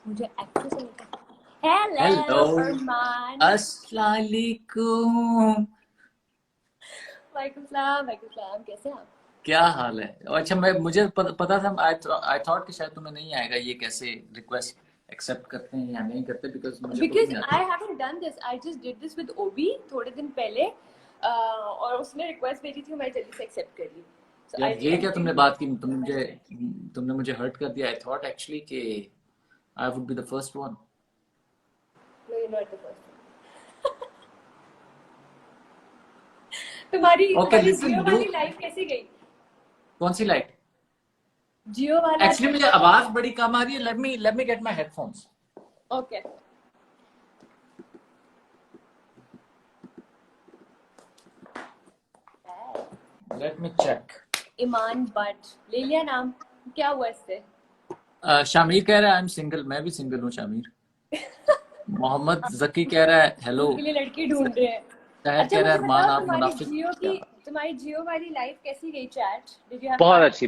मुझे एक्ट्रेस है। Hello hello. Armaan. अस्सलाम वालेकुम। वालेकुम सलाम, वालेकुम सलाम, कैसे हैं आप? क्या हाल है? अच्छा, मुझे पता था। आई थॉट कि शायद तुम्हें नहीं आएगा ये कैसे रिक्वेस्ट एक्सेप्ट करते हैं या नहीं करते, बिकॉज मुझे खुद बिकॉज नहीं आई आती। Haven't done this, I just did this with ओबी थोड़े दिन पहले। और उसने रिक्वेस्ट भेजी थी, मैं जल्दी से एक्सेप्ट कर ली। सो यार, आई ये आई क्या तुमने रियली बात की? वांट तुमने मुझे हर्ट कर दिया। आई थॉट एक्चुअली कि I would be the first one. No, you not the first. तुम्हारी ओके, तुम्हारी लिसन जियो यू। वाली लाइफ कैसी गई? कौन सी लाइट? जियो वाला एक्चुअली मुझे जो। आवाज बड़ी कम आ रही है। Let me get my headphones. Okay. Let me check. ईमान बट ले लिया नाम, क्या हुआ इससे? शामिर कह रहा है आई एम सिंगल। मैं भी सिंगल हूँ शामिर। मोहम्मद जकी कह रहा है हेलो। उनके लिए लड़की ढूंढ रहे हैं। शहर अच्छा कह रहा मुझे है अरमान बताओ, आप मुनाफिक। क्या? तुम्हारी जियो वाली लाइफ कैसी गई? चैट, डिड यू हैव बहुत फन? अच्छी।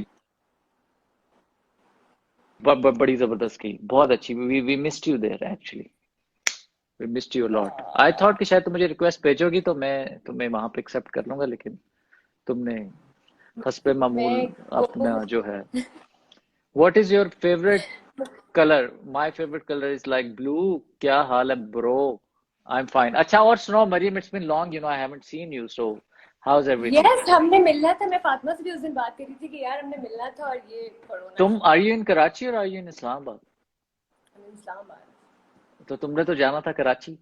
बड़ी जबरदस्त की, बहुत अच्छी। We missed you there actually. We missed you lot. I thought कि शायद तुम मुझे रिक्वेस्ट भेजोगी तो मैं तुम्हें वहां पे एक्सेप्ट कर लूंगा, लेकिन तुमने हस्बे मामूल मैं को अपना जो है। What is your favourite colour? My favourite colour is like blue. क्या हाल है ब्रो? I am fine. अच्छा, और सुनो Maryam, it's been long, I haven't seen you, so how is everything? Yes, हमने मिलना था। मैं फातिमा से भी उस दिन बात करी थी कि यार हमने मिलना था, और ये कोरोना तुम शुरू आर हो यू इन कराची और आर यू इन इस्लामाबाद? गया। इस्लामाबाद तो तुमने तो जाना था कराची।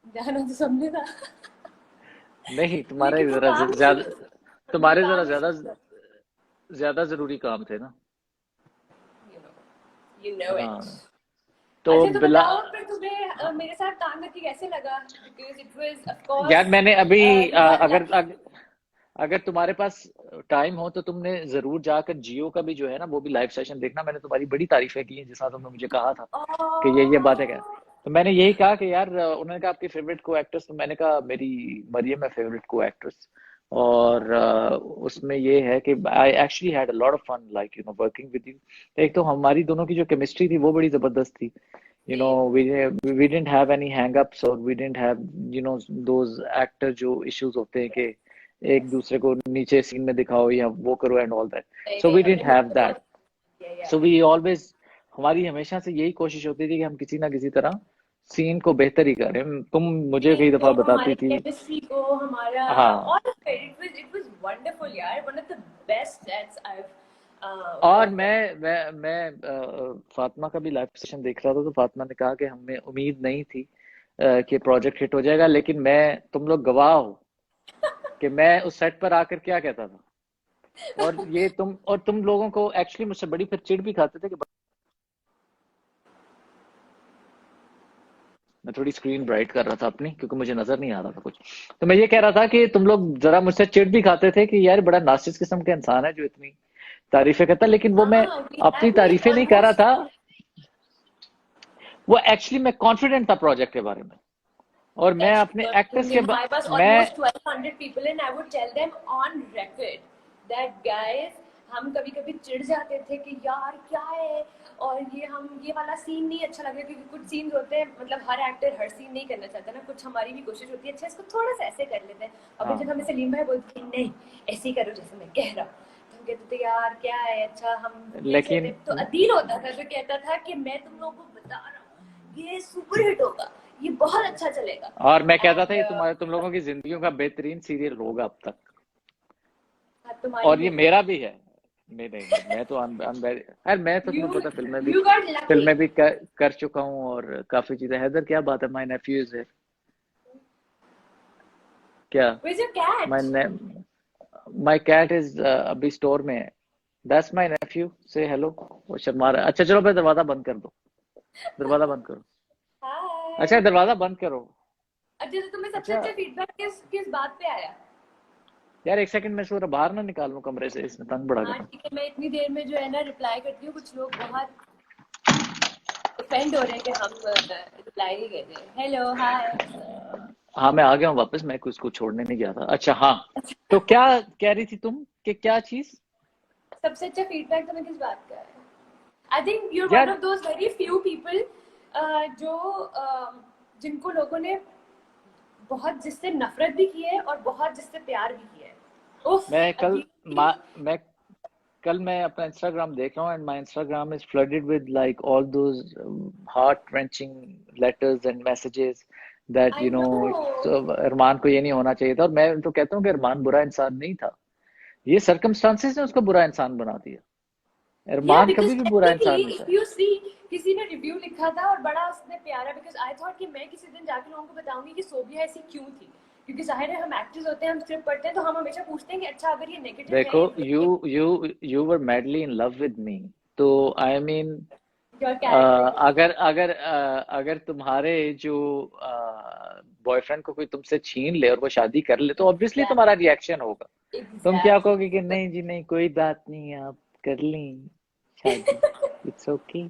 जाना तो सबने था। नहीं, तुम्हारे लेकिन वो जरा काम ज्यादा, शुरू वो तुम्हारे जरा काम ज्यादा शुरू कर। ज्यादा जरूरी काम थे ना। You know it. हाँ। तो अच्छा तो बिला। बताओ फिर तुम्हें हाँ, मेरे साथ काम करके कैसे लगा? बिकॉज इट वाज ऑफ यार कोर्स मैंने अभी यू गॉट अगर लकी। अगर तुम्हारे पास टाइम हो तो तुमने जरूर जाकर जियो का भी जो है ना वो भी लाइव सेशन देखना। मैंने तुम्हारी बड़ी तारीफें की हैं, जिस तुमने मुझे कहा था कि ये बात है क्या। तो मैंने यही कहा कि यार उन्होंने कहा आपकी फेवरेट को एक्ट्रेस, तो मैंने कहा मेरी मरियम है फेवरेट को एक्ट्रेस। और उसमें ये है कि I actually had a lot of fun like working with you. एक तो हमारी दोनों की जो केमिस्ट्री थी वो बड़ी जबरदस्त थी। Same. We didn't have any hang-ups, or we didn't have those actor जो issues होते हैं कि एक यस। दूसरे को नीचे सीन में दिखाओ या वो करो and all that. नहीं So नहीं, we हमने didn't have मिलकर that. बहुत किया So यार। we always, हमारी हमेशा से यही कोशिश होती थी कि हम किसी ना किसी तरह सीन को बेहतर ही करें। तुम मुझे सीन कई को, दफा बताती हमारी थी। केमिस्ट्री को, हमारा हाँ। All of it, it was wonderful यार, one of the best sets I have ever worked on. मैं फातिमा का भी लाइव सेशन देख रहा था, तो फातिमा ने कहा कि हमें उम्मीद नहीं थी कि प्रोजेक्ट हिट हो जाएगा, लेकिन मैं, तुम लोग गवाह हो कि मैं उस सेट पर आकर क्या कहता था। और तुम लोगों को एक्चुअली मुझसे बड़ी फिर चिढ़ भी खाते थे कि मैं थोड़ी स्क्रीन ब्राइट कर रहा था अपनी, क्योंकि मुझे नजर नहीं आ रहा था कुछ। तो मैं ये कह रहा था कि तुम लोग जरा मुझसे चिढ़ भी खाते थे कि यार बड़ा नार्सिसिस्ट किस्म का इंसान है जो इतनी तारीफें करता है, लेकिन वो मैं हाँ, अपनी वी तारीफें नहीं कर रहा ऑलमोस्ट। था। वो एक्चुअली मैं कॉन्फिडेंट था प्रोजेक्ट के बारे में, और मैं टेस्ट अपने कर एक्टर्स दूंगी। के हमारे पास मैं। Almost 1200 people and I would tell them on record that guys, हम कभी कभी चिढ़ जाते थे कि यार क्या है, और ये वाला सीन नहीं अच्छा लग रहा, क्योंकि कुछ सीन्स होते हैं, मतलब हर एक्टर हर सीन नहीं करना चाहता ना, कुछ हमारी भी कोशिश होती है अच्छा इसको थोड़ा सा ऐसे कर लेते हैं। और फिर जब हाँ, हमें सलीम भाई बोलते हैं नहीं ऐसे ही करो जैसे मैं कह रहा हूँ, तो हम कहते थे यार क्या है, अच्छा हम देख लेते लेकिन हैं। तो अदील होता था जो कहता था कि मैं तुम लोगों को बता रहा हूँ ये सुपर हिट होगा, ये बहुत अच्छा चलेगा। और मैं कहता था एंड ये तुम लोगों की जिंदगियों का बेहतरीन सीरियल होगा अब तक। तुम्हारी और भी ये होगी। मेरा भी है। नहीं नहीं नहीं, मैं तो यार मैं तो, तुम्हें यू पता, यू गॉट लकी। फिल्में भी कर चुका हूँ और काफी चीजें। हैदर क्या बात है, माय नेफ्यू इज है क्या? Where's your cat? My my cat is अभी स्टोर में है। दैट्स माय नेफ्यू, से हेलो। वो शर्मा रहा है। अच्छा चलो, मैं दरवाजा बंद कर दो। दरवाजा बंद करो। अच्छा, हाय। दरवाजा बंद करो। अच्छा तो तुम्हें सबसे अच्छा अच्छा फीडबैक किस किस बात पे आया? यार, एक सेकंड, मैं इसको बाहर ना निकाल लूं कमरे से, इसने तंग बड़ा हाँ करना। ठीक है, मैं इतनी देर में जो है ना रिप्लाई करती हूँ, कुछ लोग बहुत ऑफेंड हो रहे हैं कि हम रिप्लाई नहीं कर रहे। Hello hi. हाँ, मैं आ गया हूँ वापस, मैं उसको छोड़ने नहीं गया था। अच्छा हाँ, तो क्या कह रही थी तुम कि क्या चीज? सबसे अच्छा फीडबैक तुम्हें किस बात का है? I think you're one यार of those very few people जो जिनको लोगों ने बहुत जिससे नफरत भी की है और बहुत जिससे प्यार भी किया है। उफ मैं कल अदिति, मैं कल मैं अपना इंस्टाग्राम देख रहा हूँ, and my Instagram is flooded with like all those heart wrenching letters and messages that I know. Armaan को ये नहीं होना चाहिए था। और मैं तो कहता हूँ कि अरमान बुरा इंसान नहीं था, ये सर्कमस्टांसेस ने उसको बुरा इंसान बना दिया। या अरमान बिकॉज कभी भी बुरा टेक्निकली इंसान नहीं इफ था। यू सी किसी ने रिव्यू लिखा था और बड़ा उसने प्यारा, बिकॉज आई थॉट कि मैं किसी दिन जाके लोगों को बताऊंगी कि सोबिया ऐसी क्यों थी, क्योंकि जाहिर है हम एक्टर्स होते हैं, हम स्क्रिप्ट पढ़ते हैं, तो हम हमेशा पूछते हैं कि अच्छा अगर ये नेगेटिव है देखो, या यू ये you were madly in love with me, तो आई मीन योर कैरेक्टर। अगर तुम्हारे जो बॉयफ्रेंड को कोई तुमसे छीन ले और वो शादी कर ले, तो ऑब्वियसली तुम्हारा रिएक्शन होगा। तुम क्या कहोगे कि एग्जैक्टली। नहीं जी नहीं, कोई बात नहीं, आप कर लें शादी, इट्स ओके।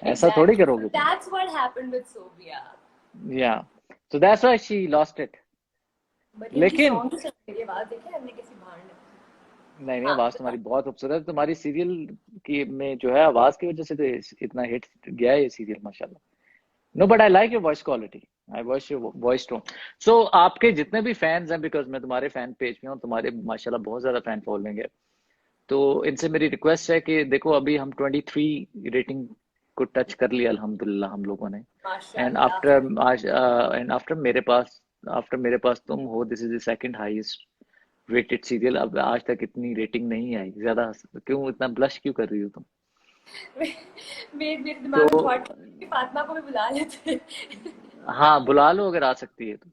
ऐसा थोड़ी एग्जैक्टली, करोगे तुम। That's what happened with Sobia. Yeah so that's why she lost it. Mariam की लेकिन सॉन्ग की आवाज देखे हमने किसी भांड। नहीं नहीं, हाँ आवाज तुम्हारी बहुत खूबसूरत है। तुम्हारी सीरियल की में जो है आवाज की वजह से तो इतना हिट गया है ये सीरियल, माशाल्लाह। No but I like your voice quality, I voice your voice tone. So आपके जितने भी फैंस हैं, बिकॉज मैं तुम्हारे फैन पेज पे हूँ, तुम्हारे माशाल्लाह बहुत ज्यादा फैन फॉलोइंग है, तो इनसे मेरी रिक्वेस्ट है कि देखो अभी हम 23 रेटिंग को टच कर लिया अल्हम्दुलिल्लाह हम लोगों ने। एंड माशाल्लाह। आफ्टर आज एंड आफ्टर मेरे पास तुम हो, this is the second highest rated serial. अब आज तक इतनी रेटिंग नहीं आई ज्यादा। क्यों इतना ब्लश क्यों कर रही हो तुम? मेरे तो दिमाग में थॉट फातिमा को भी बुला लेते। हाँ, बुला लो अगर आ सकती है तो।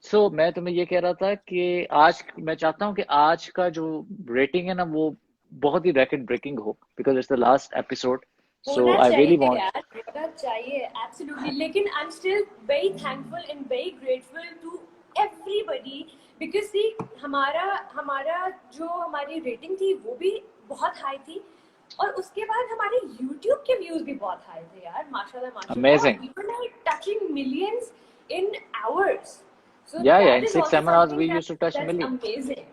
सो मैं तुम्हें ये कह रहा था कि आज मैं चाहता हूँ कि आज का जो रेटिंग है ना, वो बहुत ही रैकेट ब्रेकिंग हो, because it's the last episode. So होना आई रियली चाहिए वांट। यार, होना चाहिए एब्सोल्युटली। लेकिन I am still very thankful and very grateful to everybody, because see हमारा हमारा जो हमारी रेटिंग थी वो भी बहुत हाई थी, और उसके बाद हमारे YouTube के व्यूज भी बहुत हाई थे यार, माशाल्लाह माशाल्लाह, और amazing. We were like touching millions in hours. So yeah that in is six also seven hours something we used to touch that's million. Amazing.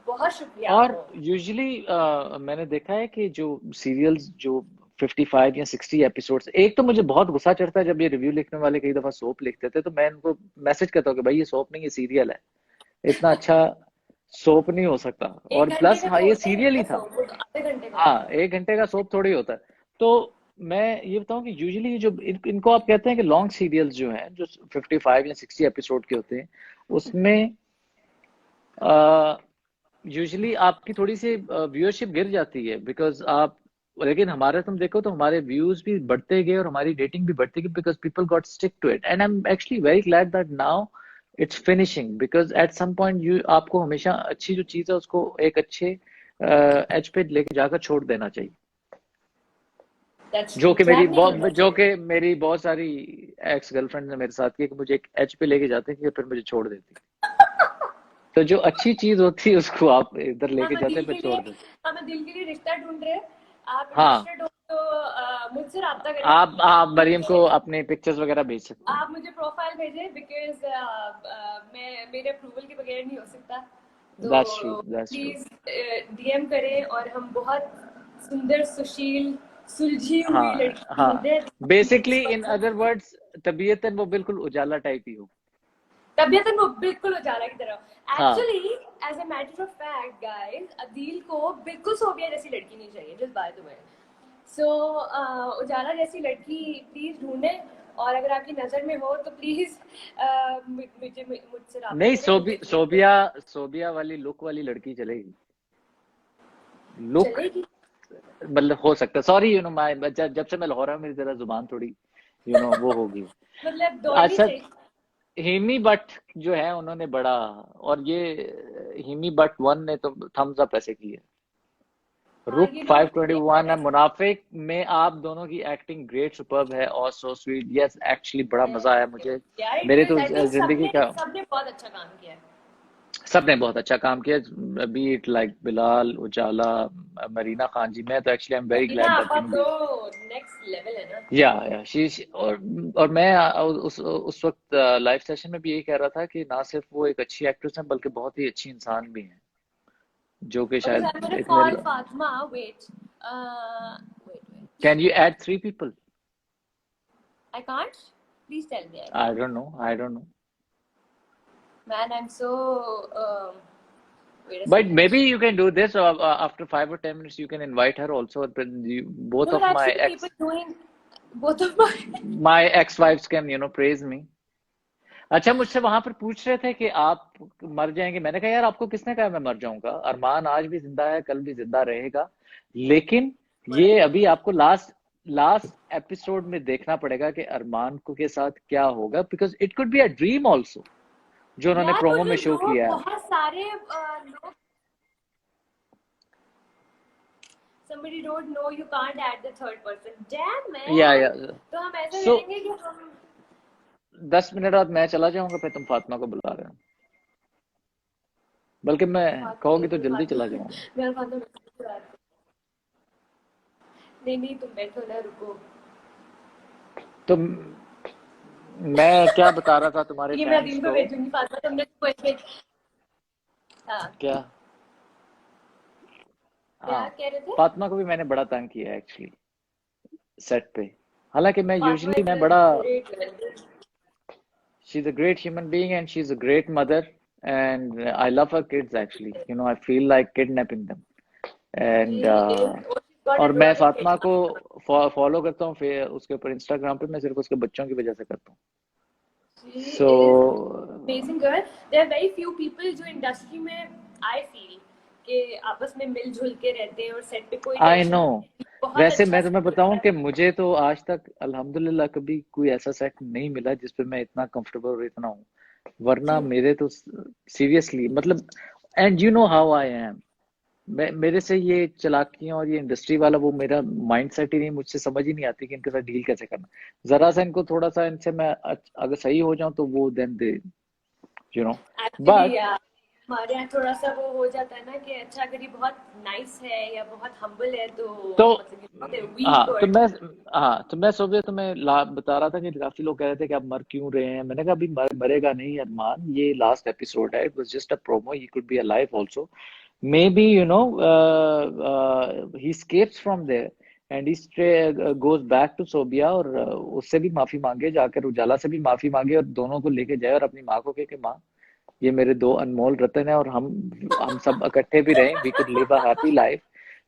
बहुत शुक्रिया और आपको। यूजुअली मैंने देखा है कि जो सीरियल्स जो 55 या 60 एपिसोड्स, एक तो मुझे बहुत गुस्सा चढ़ता है जब ये रिव्यू लिखने वाले कई दफा सोप लिखते थे, तो मैं इनको मैसेज करता हूँ कि भाई ये सोप नहीं, ये सीरियल है, इतना अच्छा सोप नहीं हो सकता। एक और घंटे प्लस का हाँ, तो ये होता ही नहीं सीरियल ही है था। सो, वो तो आधे घंटे का हाँ, होता है। 1 घंटे का सोप थोड़ी होता है। तो मैं ये बताऊं कि यूजुअली जो इनको आप कहते हैं कि लॉन्ग सीरियल्स जो हैं, जो 55 या 60 एपिसोड के होते हैं, उसमें यूजुअली आपकी थोड़ी सी व्यूअरशिप गिर जाती है, बिकॉज आप, लेकिन हमारे तुम देखो तो हमारे व्यूज भी बढ़ते गए और हमारी रेटिंग भी बढ़ती गई, because people got stick to it, and I am actually very glad that now it's finishing, because at some point you आपको हमेशा अच्छी जो चीज है उसको एक अच्छे एज पे लेके जाकर छोड़ देना चाहिए। दैट्स ट्रू, ड्रैग नहीं करना जो चाहिए। कि मेरी बहुत सारी एक्स गर्लफ्रेंड ने मेरे साथ की, कि मुझे एक एज पे लेके जाते कि फिर मुझे छोड़ देती। तो जो अच्छी चीज होती है उसको आप इधर लेके जाते फिर छोड़ देते। हम दिल के लिए रिश्ता ढूंढ रहे हैं, आप हाँ, इंटरेस्टेड हो तो मुझसे रब्ता करें। आप मरियम को अपने पिक्चर्स वगैरह भेज सकते हैं। आप मुझे प्रोफाइल भेजें, बिकॉज मैं मेरे अप्रूवल के बगैर नहीं हो सकता। दैट्स ट्रू, तो दैट्स ट्रू। प्लीज डीएम करें, और हम बहुत सुंदर सुशील सुलझी हुई हाँ लड़की हाँ, ढूंढे। बेसिकली इन अदर वर्ड्स, तबीयतन वो बिल्कुल उजाला टाइप ही हो। तबीयत वो बिल्कुल उजाला की तरह। हाँ, actually as a matter of fact guys, Adeel को बिल्कुल सोबिया जैसी लड़की नहीं चाहिए, just by the way. So Ujala जैसी लड़की प्लीज ढूंढें, और अगर आपकी नजर में हो तो प्लीज मुझसे रब्ता नहीं, करें, मुझे DM करें। सोबिया वाली लुक वाली लड़की चलेगी। लुक चलेगी। मतलब हो सकता है, सॉरी जब से मैं लाहौर में, मेरी जरा जुबान थोड़ी वो होगी। मतलब दौड़नी अच्छा, चाहिए। हिमी बट जो है उन्होंने बड़ा, और ये हिमी बट वन ने तो थम्स अप ऐसे की है। हाँ रुक ये लोग देख 521 है, रहे मुनाफिक में आप दोनों की एक्टिंग ग्रेट सुपर्ब है और सो स्वीट, यस एक्चुअली बड़ा मजा आया हैं मुझे। यार, इट मेरे वाज तो आई थिंक जिंदगी सबने का, सबने बहुत अच्छा काम किया है। सबने बहुत अच्छा काम किया, बी इट लाइक बिलाल, उजाला, मरीना खान जी। मैं तो actually I am very Marina glad that आपा तो नेक्स्ट लेवल है ना। या शी, और मैं उस वक्त लाइव सेशन में भी यही कह रहा था कि ना सिर्फ वो एक अच्छी एक्ट्रेस है, बल्कि बहुत ही अच्छी इंसान भी है, जो कि Okay, so I'm शायद gonna इतने call Fatima. Wait. Can you add 3 people? I can't. Please tell me. I don't know. Man, I'm so. Wait a But second. maybe you can do this after 5 or 10 minutes. You can invite her also. But both There of are my actually people doing both of my. ex-wives can praise me. अच्छा, मुझसे वहां पर पूछ रहे थे कि आप मर जाएंगे। मैंने कहा यार आपको किसने कहा मैं मर जाऊंगा? अरमान आज भी जिंदा है, कल भी जिंदा रहेगा। लेकिन ये अभी आपको लास्ट एपिसोड में देखना पड़ेगा कि अरमान को के साथ क्या होगा, because it could be a dream also, जो उन्होंने यार प्रोमो में मुझे शो किया है। बहुत सारे लोग. Somebody wrote no, you can't add the third person. Damn man. या तो हम ऐसे सो करेंगे कि हम 10 मिनट बाद मैं चला जाऊंगा, फिर तुम फातिमा को बुला रहे हो। बल्कि मैं कहोगी तो जल्दी चला जाऊंगा। मेरा फातिमा नहीं तुम बैठो ना, रुको। तो मैं क्या बता रहा था तुम्हारे ये मैं फैंस दिन को को? भेजूंगी फातिमा, तुमने हाँ क्या हाँ, कह रहे थे? फातिमा को भी मैंने बड़ा तंग किया एक्चुअली सेट पे। हालांकि मैं फातिमा यूजुअली is मैं a बड़ा great girl. She is a great human being and she is a great mother and I love her kids actually, I feel like kidnapping them and She is. Oh, she's got और मैं adorable Fatima kids. को follow करता हूँ फिर उसके ऊपर Instagram पे, मैं सिर्फ उसके बच्चों की वजह से करता हूँ। She so is amazing girl. There are very few people जो इंडस्ट्री में I feel कि आपस में मिलजुल के रहते हैं और सेट पे कोई आई टेंशन नो। नहीं। बहुत वैसे अच्छा मैं तुम्हें set बताऊं होता कि है। मुझे तो आज तक अल्हम्दुलिल्लाह कभी कोई ऐसा सेट नहीं मिला जिस पे मैं इतना कंफर्टेबल और इतना हूँ। वरना मेरे तो सीरियसली मतलब, and you know how I am, मेरे से ये चालाकियां और ये इंडस्ट्री वाला वो मेरा माइंड सेट ही नहीं, मुझसे समझ ही नहीं आती कि इनके साथ डील कैसे करना। जरा सा इनको थोड़ा सा इनसे मैं अगर सही हो जाऊं तो वो then they Actually, but yeah. हमारे यहाँ थोड़ा सा वो हो जाता है ना कि अच्छा अगर ये बहुत नाइस है या बहुत हम्बल है तो तो मतलब वीक और तो मैं सुबह तुम्हें बता रहा था कि काफी लोग कह रहे थे कि आप मर क्यों रहे हैं। मैंने कहा अभी मरेगा नहीं अरमान, ये लास्ट एपिसोड है, it was just a promo, he could be alive also, may be he escapes from there and he goes back to Sobia और उससे भी माफी मांगे, जाकर उजाला से भी माफी मांगे और दोनों को लेके जाए और अपनी माँ को कहे कि माँ ये मेरे 2 अनमोल रतन है और हम सब इकट्ठे भी रहें, we could live a happy life.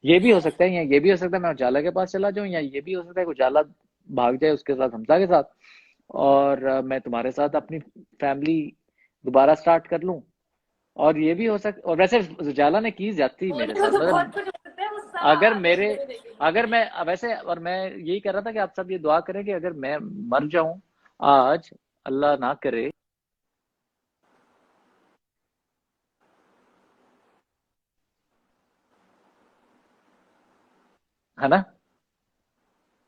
ये भी हो सकता है, या ये भी हो सकता है मैं उजाला के पास चला जाऊं, या ये भी हो सकता है कि उजाला भाग जाए उसके साथ, हमजा के साथ, और मैं तुम्हारे साथ अपनी फैमिली दोबारा स्टार्ट कर लूं। और ये भी हो सकता, और वैसे उजाला ने की जाती मेरे साथ, तो बहुत मतलब कुछ हो सकता है वो अगर सब मेरे मेरे देखेंगे। अगर मैं वैसे, और मैं यही कर रहा था कि आप सब ये दुआ करें कि अगर मैं मर जाऊं आज, अल्लाह ना करे, है ना?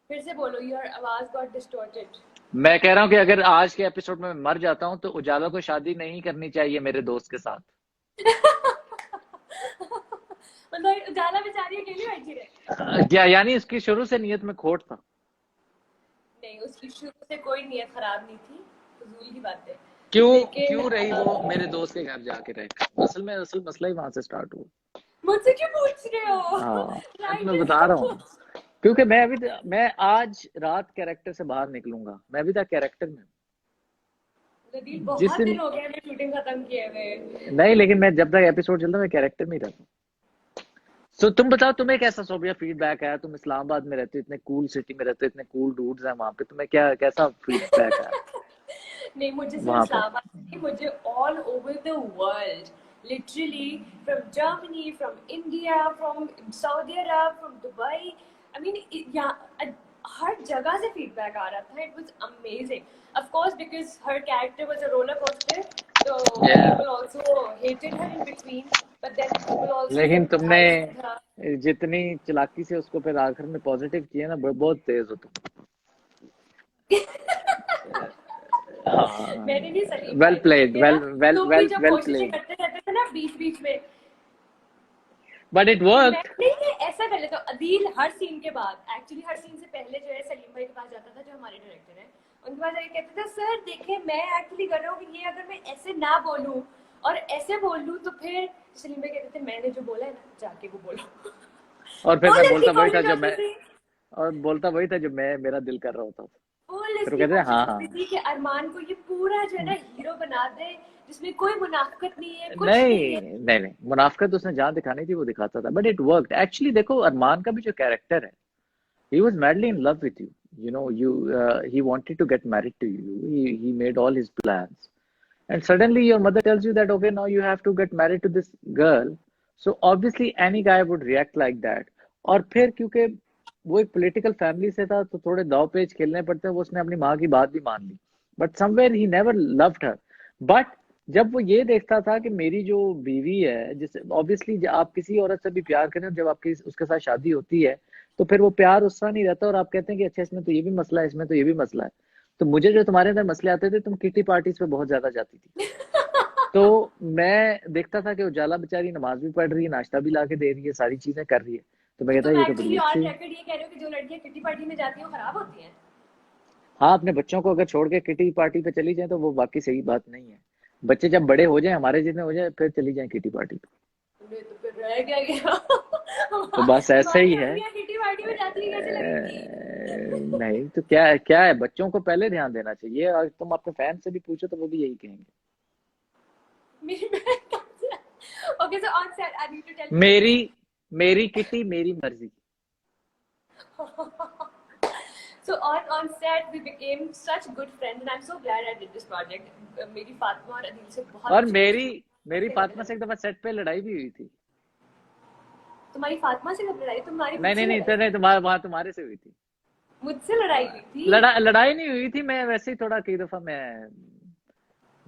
फिर से बोलो, योर आवाज गॉट डिस्टॉर्टेड। मैं कह रहा हूँ कि अगर आज के एपिसोड में मैं मर जाता हूँ तो उजाला को शादी नहीं करनी चाहिए मेरे दोस्त के साथ। मतलब उजाला बेचारी अकेली बैठी रहे। क्या यानी इसकी शुरू से नीयत में खोट था? नहीं, उसकी शुरू से कोई नीयत खराब नहीं थी, फजूल की बात है। क्यों रही वो मेरे दोस्त के घर जाके रहे? असल मसला ही वहां से स्टार्ट हुआ। मुझसे क्यों पूछ रहे हो? हाँ, Right मैं is बता रहा so- हूँ क्योंकि मैं आज रात कैरेक्टर से बाहर निकलूंगा, मैं अभी तक कैरेक्टर में नदील, जिस बहुत दिन दिन हो गए हमें शूटिंग खत्म किए हुए। नहीं, लेकिन मैं जब तक एपिसोड चल रहा है मैं कैरेक्टर में ही रहता हूँ। तो तुम बताओ तुम्हें कैसा सोबिया फीडबैक आया? तुम इस्लामाबाद में रहते हो, इतने कूल सिटी में रहते हो, इतने कूल डूड्स हैं वहां पे, तुम्हें कैसा फीडबैक आया नहीं, मुझे सिर्फ वहां पे? इस्लामाबाद नहीं, मुझे all over the world, literally from Germany, from India, from Saudi Arab, from Dubai, I mean यहाँ हर जगह से फीडबैक आ रहा था। It was amazing, of course because her character was a roller coaster, तो Yeah. people also hated her in between, but then people also लेकिन तुमने sympathized with her. जितनी चालाकी से उसको फिर आखिर में पॉजिटिव किया ना, बहुत तेज हो तुम। हाँ, मैंने नहीं सलीम वेल भाई को, प्लेड, क्योंकि ना तुम भी जब वेल कोशिशें प्लेड, करते रहते थे ना बीच बीच में, बट इट तो मैं वर्कड। नहीं ऐसा कर लेता हूँ। अदील हर सीन के बाद, एक्चुअली हर सीन से पहले जो है सलीम भाई के पास जाता था, जो हमारे डायरेक्टर हैं, उनके पास जाके कहता था सर देखिए मैं एक्चुअली कर रहा हूँ कि ये अगर मैं ऐसे ना बोलूँ और ऐसे बोल लूँ तो फिर सलीम भाई कहते थे मैंने जो बोला है ना जाके वो बोलो। और फिर बहुत मैं अच्छी बोलता वही था कॉमेडी जो होती मैं थी। और बोलता वही था जो मेरा दिल कर रहा होता था। फुल फिर वो इसकी कहते हैं हाँ कोशिश हाँ। होती थी कि अरमान को ये पूरा जो है ना हीरो बना दे, जिसमें कोई मुनाफिकत नहीं है, कुछ नहीं है। नहीं नहीं नहीं, मुनाफिकत उसने जहाँ दिखानी थी वो दिखाता था, बट इट वर्कड एक्चुअली। देखो अरमान का भी जो कैरेक्टर है, he was madly in love with you, you know, he wanted to get married to you, he made all his plans, and suddenly your mother tells you that okay, now you have to get married to this girl, so obviously any guy would react like that। और फिर क्योंकि वो एक political family से था तो थोड़े दाव पेच खेलने पड़ते हैं, वो उसने अपनी माँ की बात भी मान ली, but somewhere he never loved her. But जब वो ये देखता था कि मेरी जो बीवी है, जिसे ऑब्वियसली आप किसी औरत से भी प्यार करें, जब आपकी उसके साथ शादी होती है तो फिर वो प्यार उसका नहीं रहता, और आप कहते हैं कि अच्छा इसमें तो ये भी मसला है, इसमें तो ये भी मसला है। तो मुझे जो तुम्हारे अंदर मसले आते थे, तुम किटी पार्टीज पे बहुत ज्यादा जाती थी, तो मैं देखता था कि उजाला बेचारी नमाज भी पढ़ रही है, नाश्ता भी ला के दे रही है, सारी चीजें कर रही है, तो मैं तो कहता तुम ये तो बड़ी एक्चुअली अच्छी ऑन है। रिकॉर्ड ये कह रहे हो कि जो लड़कियां किटी पार्टी में जाती हैं वो खराब होती हैं? हाँ, अपने बच्चों को अगर छोड़ के किटी पार्टी पे चली जाए तो वो बाकी सही बात नहीं है। बच्चे जब बड़े हो जाए, हमारे जितने हो जाए, फिर चली जाए किटी पार्टी पे। तुम्हें तो फिर रह क्या गया। तो बस ऐसे ही हमारी है। अम्मियां किटी पार्टी में जाती है, कैसे लगेंगी? नहीं तो क्या है, क्या है, बच्चों को पहले ध्यान देना चाहिए। अगर तुम अपने फैन से भी पूछो तो वो भी यही कहेंगे। मेरी बहन कहाँ से? Okay, so on set, I need to tell you मेरी मेरी किटी मेरी मर्जी। So on set we became such good friends and I'm so glad I did this project. मेरी फातिमा और अदील से बहुत और अच्छी मेरी दोस्ती मेरी है। फातिमा से एक दफा सेट पे लड़ाई भी हुई थी। तुम्हारी फातिमा से कब लड़ाई? तुम्हारी नहीं मुझसे नहीं नहीं, लड़ाई? तो नहीं, तुम्हारे वहां तुम्हारे से हुई थी। मुझसे लड़ाई हुई थी? लड़ाई नहीं हुई थी, मैं वैसे ही थोड़ा कई दफा मैं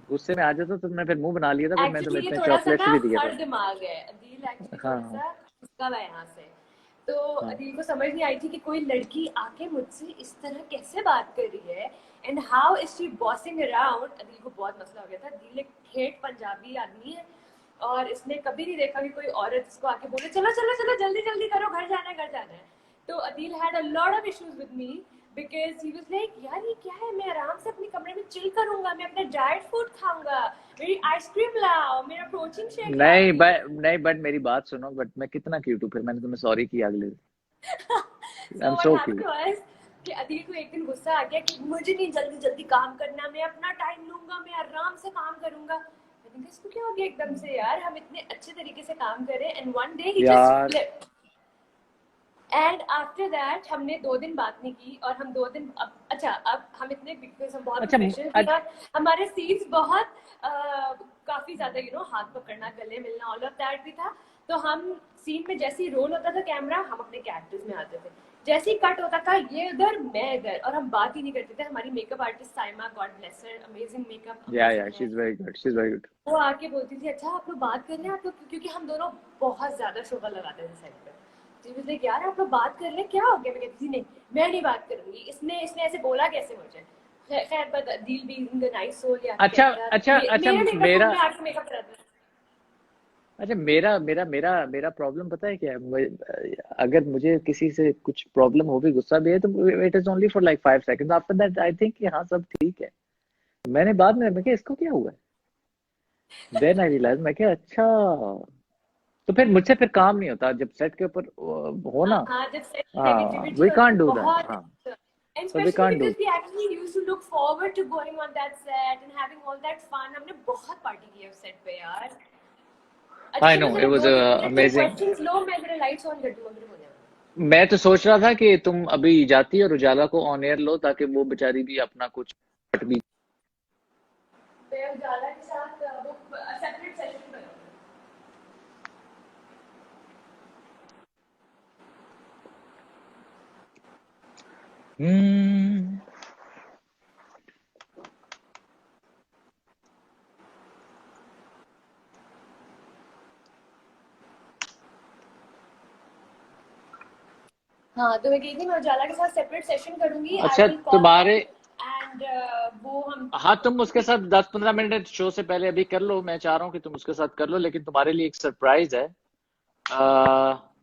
गुस्से में आ जाता, तो मैं फिर मुंह बना लिया था, फिर मैं तुम्हें एक्चुअली ये इतने थोड़ा सा चॉकलेट्स ना भी दिए थे। हर दिमाग है, अदील एक्चुअली हाँ थोड़ा हाँ सा गुस्सा है यहाँ से। तो हाँ। अदील को समझ नहीं आई थी कि कोई लड़की आके मुझसे इस तरह कैसे बात कर रही है and how is she bossing around. Adeel को बहुत मसला हो गया था। अदील एक ठेठ पंजाबी आदमी है और इसने कभी नहीं देखा कि कोई औरत इसको आके बोले चलो चलो चलो जल्दी जल्दी करो, घर जाना है घर जाना है। तो Adeel had a lot of issues with me because he was like यार ये क्या है, मैं आराम से अपने कमरे में चिल करूंगा, मैं अपना डाइट फूड खाऊंगा, मेरी आइसक्रीम लाओ, मेरा प्रोटीन शेक लाओ। नहीं नहीं, बट मेरी बात सुनो, बट मैं कितना क्यूट हूँ, फिर मैंने तुम्हें सॉरी किया अगले दिन। I So am what so happened cute. was कि अदील को एक दिन गुस्सा आ गया कि मुझे नहीं जल्दी जल्दी काम करना, मैं अपना टाइम लूंगा, मैं आराम से काम करूंगा। मैंने कहा इसको क्या हो गया एकदम से यार, हम इतने अच्छे तरीके से काम कर रहे हैं and one day he just यार फ्लिप्ड। एंड आफ्टर दैट हमने 2 दिन बात नहीं की और हम 2 दिन अब हम इतने बिकॉज हम बहुत अच्छा प्रोफेशनल थे और हमारे सीन्स बहुत काफी ज्यादा हाथ पकड़ना, गले मिलना, ऑल ऑफ दैट भी था। तो हम सीन में जैसे ही रोल होता था कैमरा, हम अपने कैरेक्टर्स में आते थे, जैसे ही कट होता था ये इधर मैं इधर, और हम बात ही नहीं करते थे। हमारी makeup artist Saima, god bless her, amazing makeup, या she is very good, she is very good. वो आके बोलती थी अच्छा आप लोग बात कर रहे हैं आप लोग, क्योंकि हम दोनों बहुत ज्यादा शोभा लगाते थे सेट पे। तो मुझे यार आप लोग बात कर रहे हैं, क्या हो गया? मैं कहती थी नहीं मैं नहीं बात करूंगी, इसने इसने ऐसे बोला कैसे मुझे। खैर but deal be in the nice soul या अच्छा अच्छा अच्छा, मेरे मेकअप रूम में आके मेकअप कराता है। अच्छा मेरा मेरा मेरा मेरा प्रॉब्लम पता है क्या है? अगर मुझे किसी से कुछ प्रॉब्लम हो भी, गुस्सा भी है, तो it is only for like 5 seconds, after that I think कि हाँ सब ठीक है। मैंने बाद में मैं क्या इसको क्या हुआ है, देन आई रियलाइज मैं क्या अच्छा, तो फिर मुझसे फिर काम नहीं होता जब सेट के ऊपर हो ना। हाँ जब सेट हाँ, नेगेटिविटी वी होती कांट है डू दैट। बहुत, हाँ, and so we especially can't do। because we actually used to look forward to going on that set and having all that fun। हमने बहुत पार्टी की है उस सेट पे यार। अच्छा I चलो know it चलो was 2 मिनट तुम amazing। क्वेश्चंस लो, मैं जरा लाइट्स ऑन कर दूं, अभी हो जाएगा। मैं तो सोच रहा था कि तुम अभी जाती और उजाला को ऑन एयर लो, ताकि वो बेचारी भी अपना कुछ भी। मैं उजाला के साथ वो सेपरेट सेशन करूंगी। हम्म। हाँ तो मैं कही थी मैं उजाला के साथ सेपरेट सेशन करूंगी। अच्छा आई विल कॉल तुम्हारे, एंड वो हम हाँ तुम उसके साथ 10-15 मिनट शो से पहले अभी कर लो, मैं चाह रहा हूँ कि तुम उसके साथ कर लो, लेकिन तुम्हारे लिए एक सरप्राइज है।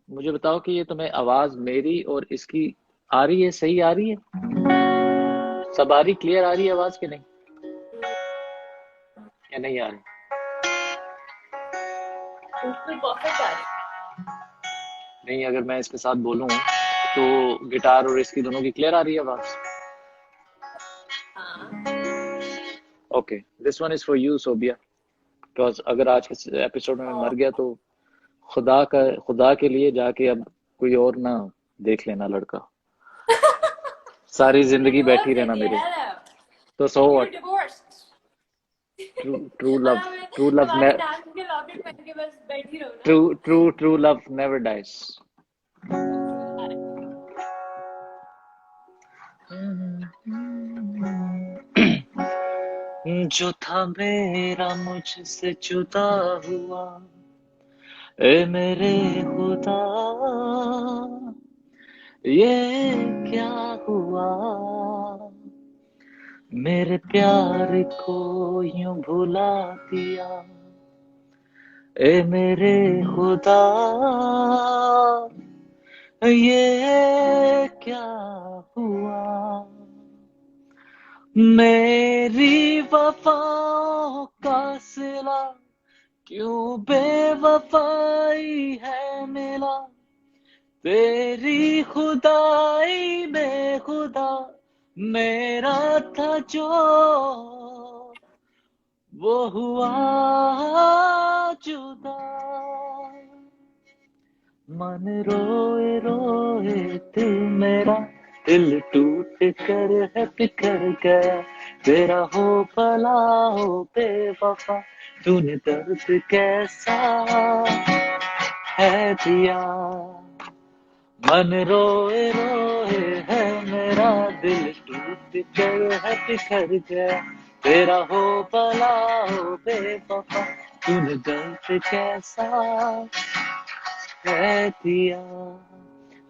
मुझे बताओ कि ये तुम्हें आवाज मेरी और इसकी आ रही है, सही आ रही है, सब आ रही, क्लियर आ रही है आवाज कि नहीं, या नहीं आ रही? बिल्कुल परफेक्ट आ रही। नहीं, अगर मैं इसके साथ बोलूं तो गिटार और इसकी दोनों की क्लियर आ रही है आवाज? हाँ okay, this one is for you Sobia, because अगर आज के एपिसोड में मैं मर गया तो खुदा के लिए जाके अब कोई और ना देख लेना लड़का, सारी जिंदगी बैठी डिवोर्स है रहना क्या मेरे, यार? तो सो You're what. divorced. True love, true love, हमारे नाम के लॉकेट पहन के बस बैठी रहो ना। True love never dies. जो था मेरा मुझसे जुदा हुआ, ए मेरे खुदा, ये क्या हुआ, मेरे प्यार को यूं भुला दिया, ए मेरे खुदा, ये क्या हुआ, मेरी वफाओं का सिला क्यों बेवफाई है मिला, तेरी खुदाई में खुदा मेरा था जो, वो हुआ जुदा, मन रोए रोए दिल मेरा, दिल टूट कर है बिखर गया, तेरा हो भला हो बेवफा, तूने दर्द कैसा है दिया, मन रोए रोए है मेरा, दिल टूट कर है बिखर गया, तेरा हो भला हो बेवफा, तूने दर्द कैसा है दिया।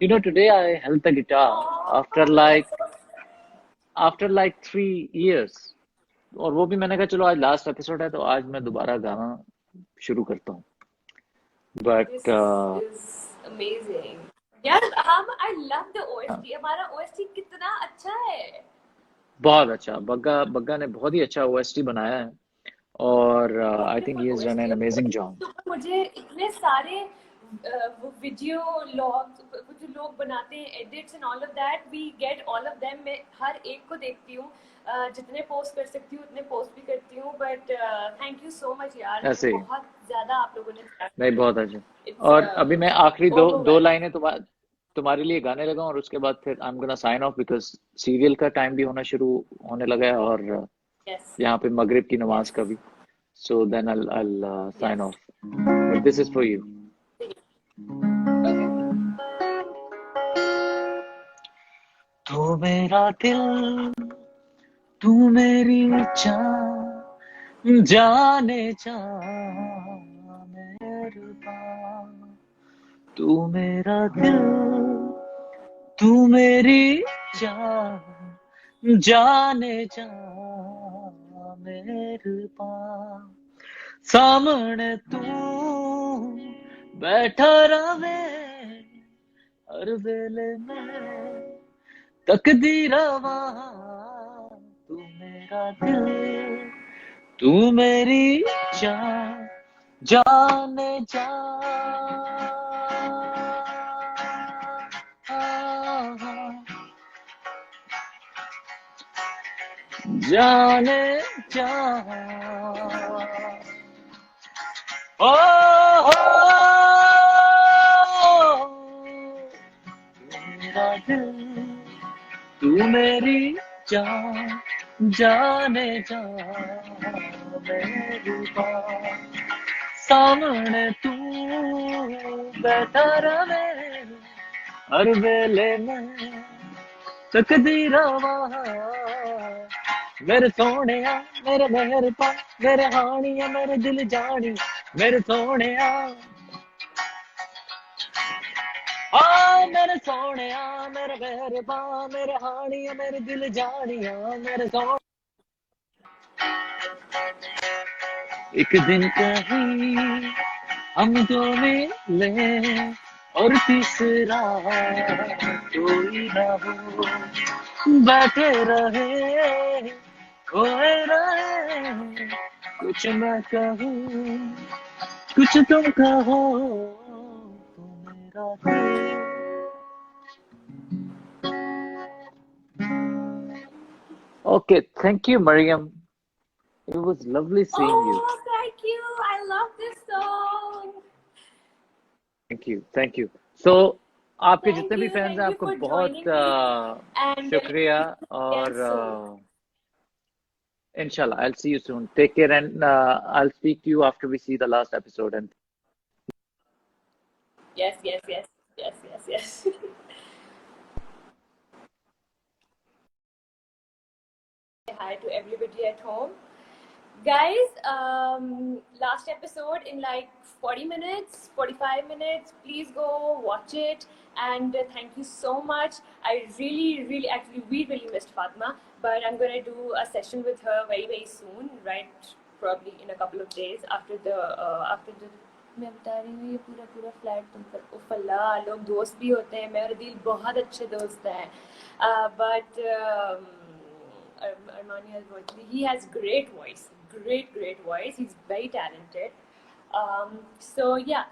You know, today I held the guitar after like 3 years, और वो भी मैंने कहा चलो आज लास्ट एपिसोड है तो आज मैं दोबारा गाना शुरू करता हूँ, This बट is amazing. यार हम I love the OST. हमारा OST कितना अच्छा है. बहुत अच्छा, बग्गा ने बहुत ही अच्छा OST बनाया है, और I think he Beautiful has done an OST. Amazing job. तो मुझे इतने सारे वो वीडियो लॉग्स वो जो लोग बनाते हैं edits and all of that we get all of them, मैं हर एक को देखती हूँ, जितने पोस्ट कर सकती हूँ उतने पोस्ट भी करती हूँ, but thank you so much यार, ऐसे ही बहुत ज्यादा आप लोगों ने नहीं, बहुत अच्छा। It's, और अभी मैं आखिरी दो overwhelming. लाइनें तुम्हारे लिए गाने लगा, और उसके बाद फिर I am gonna sign off, because serial का टाइम भी होना शुरू होने लगा है, और Yes. यहाँ पे मगरिब की नमाज Yes. का भी, so then I'll sign Yes. off, but this is for you. Okay. तू मेरा दिल, तू मेरी जान, जाने जा मेहरबान, तू मेरा दिल, तू मेरी जान, जाने जा मेहरबान, सामने तू बैठा रहे हर वेले में, तकदीरा वहाँ, तू मेरा दिल, तू मेरी जान, जाने जा जाने जा, ओ मेरा दिल, तू मेरी जान, जाने जा मेरी बात, सामने तू बैठा रहे हर वेले में, तकदीरा वहाँ, मेरे सोनिया मेरे मेहरबान, मेरे हानिया मेरे दिल जानी, मेरे सोनिया, मेरे सोनिया मेरे मेहरबान, मेरे हानिया मेरे दिल जानिया, मेरे सोनिया, एक दिन कहीं हम दो मिले और तीसरा कोई ना हो, बैठे रहे खोए रहे, कुछ मैं कहूँ कुछ तुम कहो, तू मेरा दिल, Okay, thank you, Mariam. It was lovely seeing you. Oh, thank you. I love this song. Thank you so आपके जितने भी फैंस हैं Thank you आपको for बहुत joining me. And शुक्रिया again और soon. इंशाल्लाह I'll see you soon. Take care and I'll speak to you after we see the last episode and Yes, yes, yes, yes, yes, yes. Hi to everybody at home. Guys, last episode in like 40 minutes, 45 minutes. Please go watch it. And thank you so much. I really, really, actually, we really missed Fatma. But I'm going to do a session with her very, very soon, right? Probably in a couple of days after the मैं बता रही हूँ ये पूरा पूरा flat तुम पर उफ अल्लाह लोग दोस्त भी होते हैं मेरे दिल बहुत अच्छे दोस्त हैं but Armani has voice. He has great voice, great voice. He's very talented. So yeah,